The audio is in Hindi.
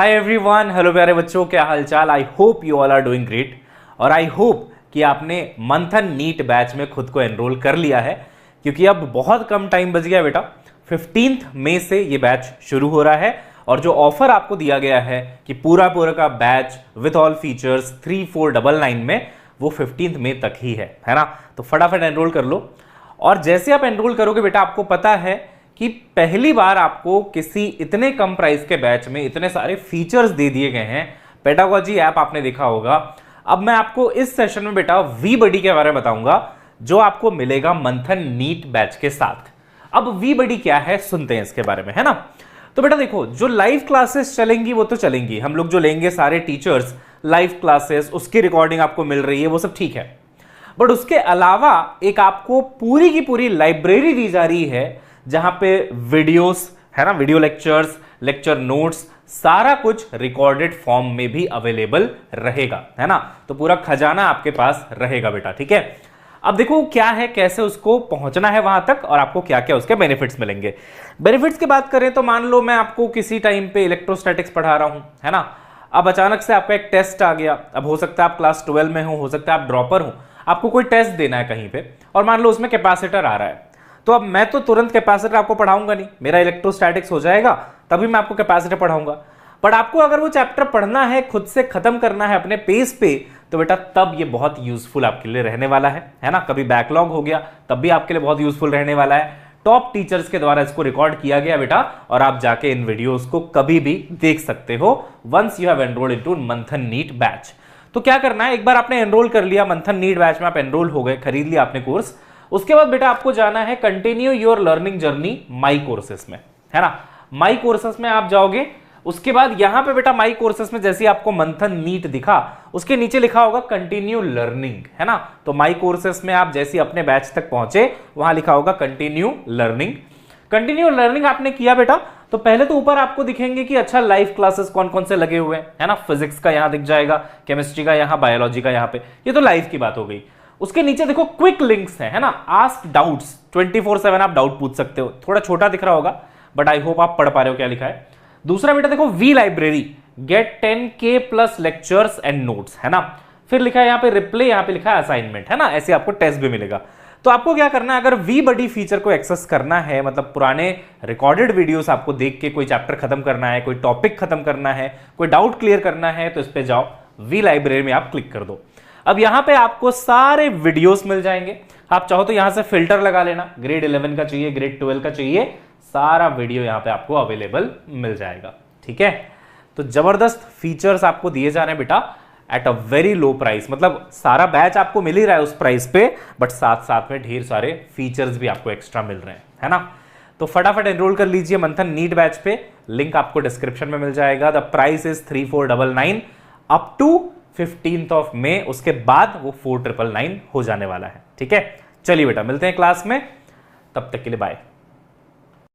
हाय एवरीवन, हेलो प्यारे बच्चों, क्या हालचाल। I hope you all are doing great और आई होप कि आपने मंथन नीट बैच में खुद को एनरोल कर लिया है, क्योंकि अब बहुत कम टाइम बच गया बेटा। 15 मई से ये बैच शुरू हो रहा है और जो ऑफर आपको दिया गया है कि पूरा पूरा का बैच विथ ऑल फीचर्स 3499 में, वो 15 मई तक ही है ना। तो फटाफट एनरोल कर लो। और जैसे आप एनरोल करोगे बेटा, आपको पता है कि पहली बार आपको किसी इतने कम प्राइस के बैच में इतने सारे फीचर्स दे दिए गए हैं। पेडागोजी ऐप आपने देखा होगा। अब मैं आपको इस सेशन में बेटा वी बडी के बारे में बताऊंगा, जो आपको मिलेगा मंथन नीट बैच के साथ। अब वी बडी क्या है, सुनते हैं इसके बारे में, है ना। तो बेटा देखो, जो लाइव क्लासेस चलेंगी वो तो चलेंगी, हम लोग जो लेंगे सारे टीचर्स लाइव क्लासेस, उसकी रिकॉर्डिंग आपको मिल रही है, वो सब ठीक है। बट उसके अलावा एक आपको पूरी की पूरी लाइब्रेरी दी जा रही है, जहां पे वीडियोस है ना, वीडियो लेक्चर्स, लेक्चर नोट्स, सारा कुछ रिकॉर्डेड फॉर्म में भी अवेलेबल रहेगा, है ना। तो पूरा खजाना आपके पास रहेगा बेटा, ठीक है। अब देखो क्या है, कैसे उसको पहुंचना है वहां तक और आपको क्या क्या उसके बेनिफिट्स मिलेंगे। बेनिफिट्स की बात करें तो मान लो मैं आपको किसी टाइम पे इलेक्ट्रोस्टैटिक्स पढ़ा रहा हूं, है ना। अब अचानक से आपका एक टेस्ट आ गया। अब हो सकता है आप क्लास 12 में हो सकता है आप ड्रॉपर हो, आपको कोई टेस्ट देना है कहीं पे, और मान लो उसमें कैपेसिटर आ रहा है। तो अब मैं तो तुरंत कैपेसिटर आपको पढ़ाऊंगा नहीं, मेरा इलेक्ट्रोस्टैटिक्स हो जाएगा तभी मैं आपको कैपेसिटर पढ़ाऊंगा। बट आपको अगर वो चैप्टर पढ़ना है, खुद से खत्म करना है अपने पेस पे, तो बेटा तब ये बहुत यूजफुल आपके लिए रहने वाला है ना। कभी बैकलॉग हो गया तब भी आपके लिए बहुत यूजफुल रहने वाला है। टॉप टीचर्स के द्वारा इसको रिकॉर्ड किया गया बेटा, और आप जाके इन वीडियोस को कभी भी देख सकते हो once you have enrolled into Manthan NEET batch. तो क्या करना है, एक बार आपने एनरोल कर लिया मंथन नीट बैच में, आप एनरोल हो गए, खरीद लिया आपने कोर्स, उसके बाद बेटा आपको जाना है continue your learning journey my courses में, है ना। माई कोर्सेस में आप जाओगे, उसके बाद यहां पे बेटा माई कोर्सेस में जैसे आपको मंथन नीट दिखा, उसके नीचे लिखा होगा कंटिन्यू लर्निंग, है ना। तो माई कोर्सेस में आप जैसे अपने बैच तक पहुंचे, वहां लिखा होगा कंटिन्यू लर्निंग। कंटिन्यू लर्निंग आपने किया बेटा, तो पहले तो ऊपर आपको दिखेंगे कि अच्छा लाइव क्लासेस कौन कौन से लगे हुए हैं, है ना। फिजिक्स का यहां दिख जाएगा, केमिस्ट्री का यहां, बायोलॉजी का यहां पे, ये तो लाइव की बात हो गई। उसके नीचे देखो क्विक लिंक्स है ना, आस्क डाउट्स, 24/7 आप डाउट पूछ सकते हो। थोड़ा छोटा दिख रहा होगा बट आई होप आप पढ़ पा रहे हो क्या लिखा है। दूसरा बेटा देखो V library, get 10K plus lectures and notes, है ना। फिर लिखा है यहाँ पे रिप्ले, यहाँ पे लिखा है असाइनमेंट, है ना। ऐसे आपको टेस्ट भी मिलेगा। तो आपको क्या करना है, अगर वी बडी फीचर को एक्सेस करना है, मतलब पुराने रिकॉर्डेड वीडियोस आपको देख के कोई चैप्टर खत्म करना है, कोई टॉपिक खत्म करना है, कोई डाउट क्लियर करना है, तो इस पे जाओ, वी लाइब्रेरी में आप क्लिक कर दो। अब यहां पे आपको सारे वीडियोस मिल जाएंगे। आप चाहो तो यहां से फिल्टर लगा लेना, ग्रेड 11 का चाहिए, ग्रेड 12 का चाहिए, सारा वीडियो यहां पे आपको अवेलेबल मिल जाएगा, ठीक है। तो जबरदस्त फीचर्स आपको दिए जा रहे हैं बेटा at a very low price. मतलब सारा बैच आपको मिल ही रहा है उस प्राइस पे, बट साथ साथ में ढेर सारे फीचर्स भी आपको एक्स्ट्रा मिल रहे हैं, है ना। तो फटाफट एनरोल कर लीजिए मंथन नीट बैच पे, लिंक आपको डिस्क्रिप्शन में मिल जाएगा। The price is 3499 up to 15 May, उसके बाद वो 4999 हो जाने वाला है, ठीक है। चलिए बेटा मिलते हैं क्लास में, तब तक के लिए बाय।